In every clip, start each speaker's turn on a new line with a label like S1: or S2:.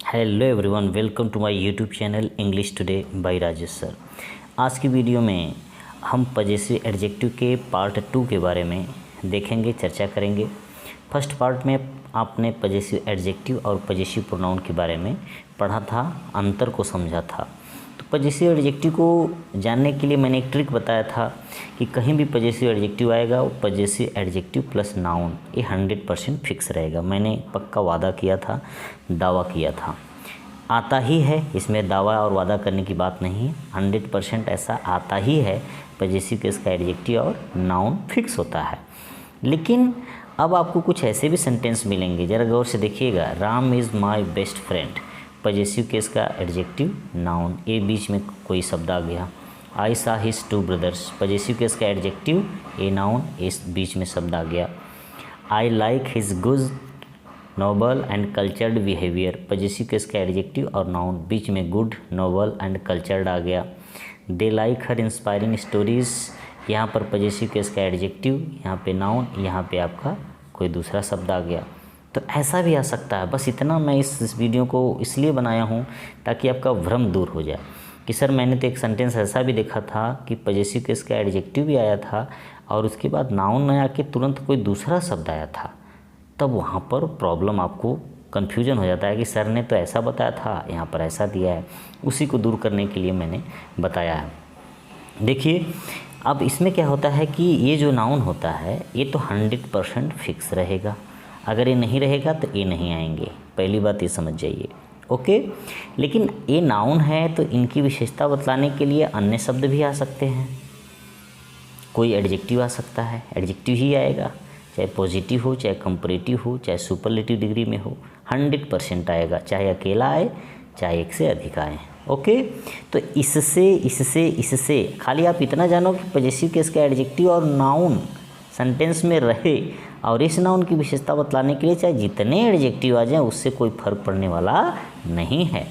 S1: Hello everyone, welcome to my YouTube channel English today by Rajesh sir. आज की video में हम पजेसिव एडजेक्टिव के पार्ट 2 के बारे में देखेंगे, चर्चा करेंगे। फर्स्ट पार्ट में आपने पजेसिव एडजेक्टिव और पजेसिव प्रोनाउन के बारे में पढ़ा था, अंतर को समझा था। तो पजेसिव एडजेक्टिव को जानने के लिए मैंने एक ट्रिक बताया था कि कहीं भी पजेसिव एडजेक्टिव आएगा वो पजेसिव एडजेक्टिव प्लस नाउन ये 100% फिक्स रहेगा। मैंने पक्का वादा किया था, दावा किया था, आता ही है। इसमें दावा और वादा करने की बात नहीं है, 100% ऐसा आता ही है। पजेसिव केस का एडजेक्टिव और नाउन फिक्स होता है। लेकिन अब आपको कुछ ऐसे भी सेंटेंस मिलेंगे, ज़रा गौर से देखिएगा। Ram is my best friend, possessive case का एडजेक्टिव नाउन, ए बीच में कोई शब्द आ गया। I saw his 2 brothers, possessive case का एडजेक्टिव ए नाउन, इस बीच में शब्द आ गया। I like his good noble and cultured behaviour, possessive case का एडजेक्टिव और नाउन, बीच में गुड, नोबल एंड कल्चर्ड आ गया। They like her inspiring stories, यहाँ पर पजेसिव केस का एडजेक्टिव, यहाँ पे नाउन, यहाँ पे आपका कोई दूसरा शब्द आ गया। तो ऐसा भी आ सकता है। बस इतना मैं इस वीडियो को इसलिए बनाया हूँ ताकि आपका भ्रम दूर हो जाए कि सर मैंने तो एक सेंटेंस ऐसा भी देखा था कि पजेसिव केस का एडजेक्टिव भी आया था और उसके बाद नाउन न आके तुरंत कोई दूसरा शब्द आया था। तब वहाँ पर प्रॉब्लम, आपको कन्फ्यूजन हो जाता है कि सर ने तो ऐसा बताया था, यहाँ पर ऐसा दिया है। उसी को दूर करने के लिए मैंने बताया है। देखिए अब इसमें क्या होता है कि ये जो नाउन होता है ये तो 100% फिक्स रहेगा। अगर ये नहीं रहेगा तो ये नहीं आएंगे, पहली बात ये समझ जाइए, ओके। लेकिन ये नाउन है तो इनकी विशेषता बतलाने के लिए अन्य शब्द भी आ सकते हैं। कोई एडजेक्टिव आ सकता है, एडजेक्टिव ही आएगा, चाहे पॉजिटिव हो, चाहे कंपैरेटिव हो, चाहे सुपरलेटिव डिग्री में हो, 100% आएगा। चाहे अकेला आए, चाहे एक से अधिक आए, ओके। तो इससे खाली आप इतना जानो कि पजेसिव केस का एडजेक्टिव और नाउन सेंटेंस में रहे और इस नाउन की विशेषता बतलाने के लिए चाहे जितने एडजेक्टिव आ जाएं उससे कोई फर्क पड़ने वाला नहीं है।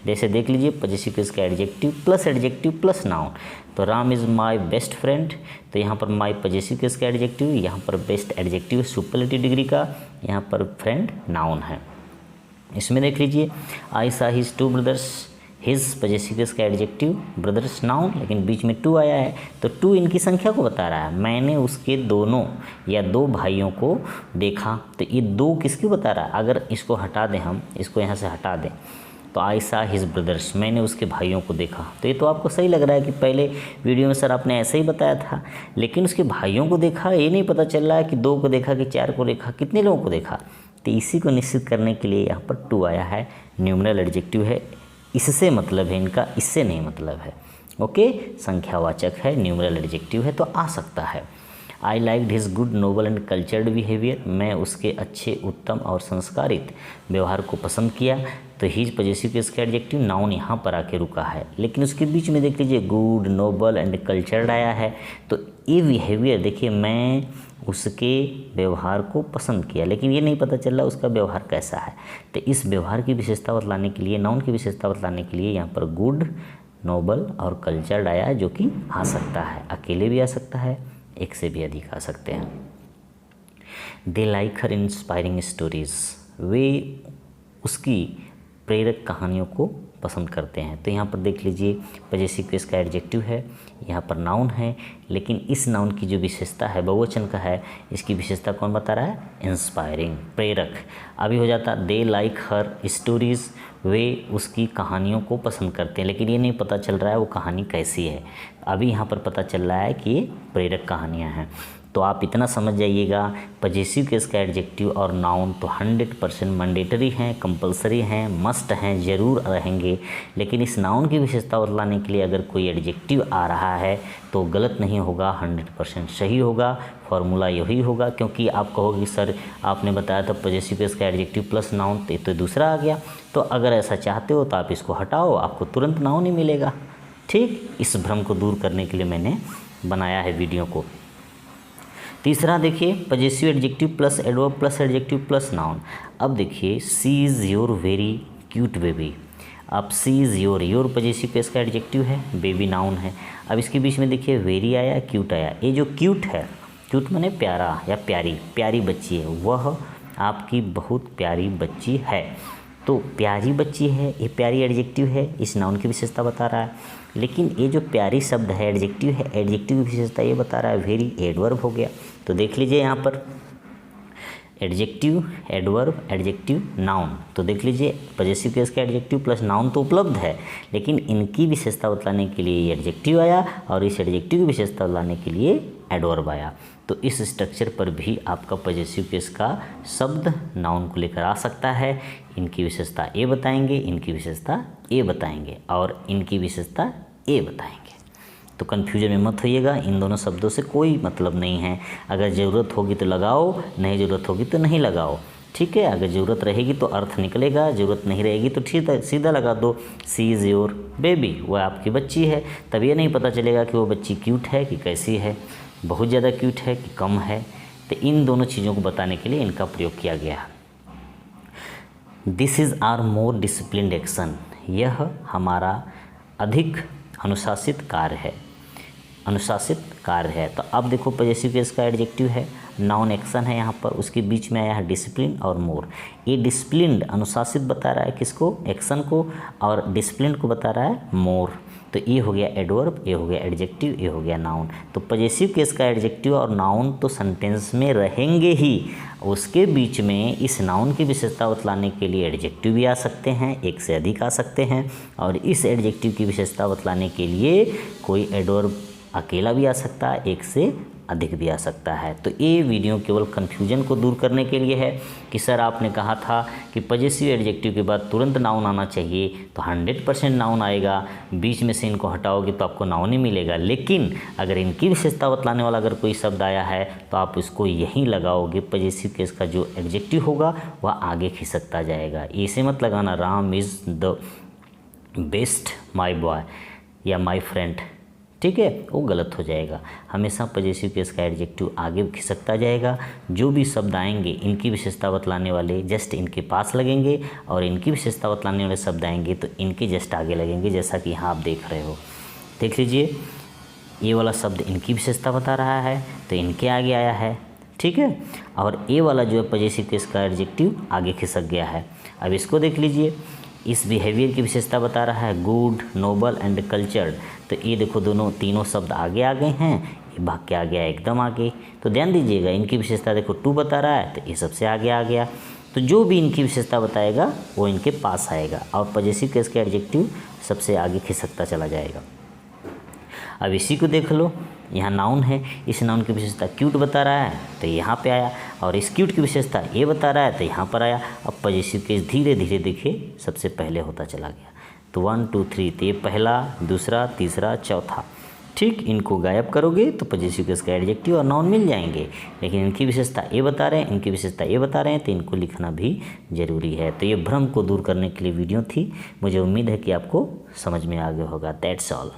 S1: जैसे देख लीजिए, पजेसिव केस का एडजेक्टिव प्लस नाउन, तो Ram is my best friend, तो यहाँ पर माय पजेसिव केस का एडजेक्टिव, यहाँ पर बेस्ट एडजेक्टिव सुपरलेटिव डिग्री का, यहाँ पर फ्रेंड नाउन है। इसमें देख लीजिए, I saw his 2 brothers, his possessive case का एडजेक्टिव, ब्रदर्स नाउन, लेकिन बीच में 2 आया है तो 2 इनकी संख्या को बता रहा है। मैंने उसके दोनों या 2 भाइयों को देखा, तो ये 2 किसकी बता रहा है। अगर इसको हटा दें, हम इसको यहाँ से हटा दें, तो आई सा हिज ब्रदर्स, मैंने उसके भाइयों को देखा। तो ये तो आपको सही लग रहा है कि पहले वीडियो में सर आपने ऐसे ही बताया था, लेकिन उसके भाइयों को देखा ये नहीं पता चल रहा है कि 2 को देखा कि 4 को देखा, कितने लोगों को देखा। तो इसी को निश्चित करने के लिए यहाँ पर 2 आया है, न्यूमरल एडजेक्टिव है, इससे मतलब है इनका, इससे नहीं मतलब है, ओके। संख्यावाचक है, न्यूमरल एडजेक्टिव है तो आ सकता है। I liked his good noble and cultured behaviour, मैं उसके अच्छे, उत्तम और संस्कारित व्यवहार को पसंद किया। तो हिज पजेसिव केस का एडजेक्टिव नाउन यहाँ पर आके रुका है, लेकिन उसके बीच में देख लीजिए गुड, नोबल एंड कल्चर्ड आया है। तो ये बिहेवियर देखिए, मैं उसके व्यवहार को पसंद किया, लेकिन ये नहीं पता चल रहा उसका व्यवहार कैसा है। तो इस व्यवहार की विशेषता बतलाने के लिए, नाउन की विशेषता बतलाने के लिए यहाँ पर गुड, नोबल और कल्चर्ड आया है, जो कि आ सकता है, अकेले भी आ सकता है, एक से भी अधिक आ सकते हैं। They like her inspiring stories, वे उसकी प्रेरक कहानियों को पसंद करते हैं। तो यहाँ पर देख लीजिए, पजेसिव केस का एडजेक्टिव है, यहाँ पर नाउन है, लेकिन इस नाउन की जो विशेषता है बहुवचन का है, इसकी विशेषता कौन बता रहा है, इंस्पायरिंग, प्रेरक। अभी हो जाता दे लाइक हर स्टोरीज, वे उसकी कहानियों को पसंद करते हैं, लेकिन ये नहीं पता चल रहा है वो कहानी कैसी है। अभी यहाँ पर पता चल रहा है कि ये प्रेरक कहानियाँ हैं। तो आप इतना समझ जाइएगा, पजेसिव केस का एडजेक्टिव और नाउन तो 100% मैंडेटरी हैं, कंपलसरी हैं, मस्ट हैं, ज़रूर रहेंगे। लेकिन इस नाउन की विशेषता बतलाने के लिए अगर कोई एडजेक्टिव आ रहा है तो गलत नहीं होगा, 100% सही होगा। फॉर्मूला यही होगा, क्योंकि आप कहोगे सर आपने बताया था पजेसिव केस का एडजेक्टिव प्लस नाउन, तो दूसरा आ गया। तो अगर ऐसा चाहते हो तो आप इसको हटाओ, आपको तुरंत नाउन ही मिलेगा, ठीक। इस भ्रम को दूर करने के लिए मैंने बनाया है वीडियो को। तीसरा देखिए, possessive adjective plus adverb plus adjective plus noun. अब देखिए, see is your very cute baby. अब see is your possessive case का एडजेक्टिव है, बेबी नाउन है। अब इसके बीच में देखिए वेरी आया, क्यूट आया। ये जो क्यूट है, क्यूट माने प्यारा या प्यारी, प्यारी बच्ची है, वह आपकी बहुत प्यारी बच्ची है। तो प्यारी बच्ची है, ये प्यारी एडजेक्टिव है, इस नाउन की विशेषता बता रहा है। लेकिन ये जो प्यारी शब्द है एडजेक्टिव है, एडजेक्टिव की विशेषता ये बता रहा है, वेरी एडवर्ब हो गया। तो देख लीजिए यहाँ पर एडजेक्टिव, एडवर्ब, एडजेक्टिव, नाउन। तो देख लीजिए पजेसिव केस का एडजेक्टिव प्लस नाउन तो उपलब्ध है, लेकिन इनकी विशेषता बतलाने के लिए ये एडजेक्टिव आया और इस एडजेक्टिव की विशेषता बतलाने के लिए एडवर्ब आया। तो इस स्ट्रक्चर पर भी आपका पजेसिव केस का शब्द नाउन को लेकर आ सकता है। इनकी विशेषता ए बताएंगे, इनकी विशेषता ए बताएंगे और इनकी विशेषता ए बताएंगे। तो कन्फ्यूजन में मत होइएगा, इन दोनों शब्दों से कोई मतलब नहीं है। अगर ज़रूरत होगी तो लगाओ, नहीं ज़रूरत होगी तो नहीं लगाओ, ठीक है। अगर ज़रूरत रहेगी तो अर्थ निकलेगा, ज़रूरत नहीं रहेगी तो ठीक सीधा लगा दो, सी इज़ योर बेबी, वह आपकी बच्ची है। तब ये नहीं पता चलेगा कि वो बच्ची क्यूट है कि कैसी है, बहुत ज़्यादा क्यूट है कि कम है। तो इन दोनों चीज़ों को बताने के लिए इनका प्रयोग किया गया है। This is our more disciplined action, यह हमारा अधिक अनुशासित कार्य है, अनुशासित कार्य है। तो अब देखो पजेसिव केस का एडजेक्टिव है, नाउन एक्शन है यहाँ पर, उसके बीच में आया है डिसिप्लिन और मोर। ये डिसिप्लिन्ड अनुशासित बता रहा है किसको, एक्शन को, और डिसिप्लिन को बता रहा है मोर। तो ये हो गया एडवर्ब, ये हो गया एडजेक्टिव, ये हो गया नाउन। तो पजेसिव केस का एडजेक्टिव और नाउन तो सेंटेंस में रहेंगे ही, उसके बीच में इस नाउन की विशेषता बतलाने के लिए एडजेक्टिव भी आ सकते हैं, एक से अधिक आ सकते हैं, और इस एडजेक्टिव की विशेषता बतलाने के लिए कोई एडवर्ब अकेला भी आ सकता है, एक से अधिक भी आ सकता है। तो ये वीडियो केवल कन्फ्यूजन को दूर करने के लिए है कि सर आपने कहा था कि पजेसिव एडजेक्टिव के बाद तुरंत नाउन आना चाहिए, तो 100% नाउन आएगा, बीच में से इनको हटाओगे तो आपको नाउन ही मिलेगा। लेकिन अगर इनकी विशेषता बतलाने वाला अगर कोई शब्द आया है तो आप उसको यहीं लगाओगे, पजेसिव केस का जो एडजेक्टिव होगा वह आगे खिसकता जाएगा। ऐसे मत लगाना Ram is the best my boy या माई फ्रेंड, ठीक है, वो गलत हो जाएगा। हमेशा पजेसिव केस का एडजेक्टिव आगे खिसकता जाएगा। जो भी शब्द आएंगे इनकी विशेषता बतलाने वाले जस्ट इनके पास लगेंगे, और इनकी विशेषता बतलाने वाले शब्द आएंगे तो इनके जस्ट आगे लगेंगे, जैसा कि यहाँ आप देख रहे हो। देख लीजिए ये वाला शब्द इनकी विशेषता बता रहा है तो इनके आगे आया है, ठीक है, और ये वाला जो है पजेसिव केस का एडजेक्टिव आगे खिसक गया है। अब इसको देख लीजिए, इस बिहेवियर की विशेषता बता रहा है गुड, नोबल एंड कल्चर्ड। तो ये देखो दोनों तीनों शब्द आगे आ गए हैं, ये भाग के आ गया एकदम आगे। तो ध्यान दीजिएगा इनकी विशेषता देखो टू बता रहा है तो ये सबसे आगे आ गया। तो जो भी इनकी विशेषता बताएगा वो इनके पास आएगा, और पजेसिव केस का एडजेक्टिव सबसे आगे खिसकता चला जाएगा। अब इसी को देख लो, यहाँ नाउन है, इस नाउन की विशेषता क्यूट बता रहा है तो यहाँ पे आया, और इस क्यूट की विशेषता ये बता रहा है तो यहाँ पर आया। अब पजेसिव केस धीरे धीरे देखिए सबसे पहले होता चला गया। तो 1 2 3, तो ये पहला, दूसरा, तीसरा, चौथा, ठीक। इनको गायब करोगे तो पजेसिव केस का एडजेक्टिव और नाउन मिल जाएंगे, लेकिन इनकी विशेषता ये बता रहे हैं, इनकी विशेषता ये बता रहे हैं, तो इनको लिखना भी ज़रूरी है। तो ये भ्रम को दूर करने के लिए वीडियो थी। मुझे उम्मीद है कि आपको समझ में आ गया होगा। That's all.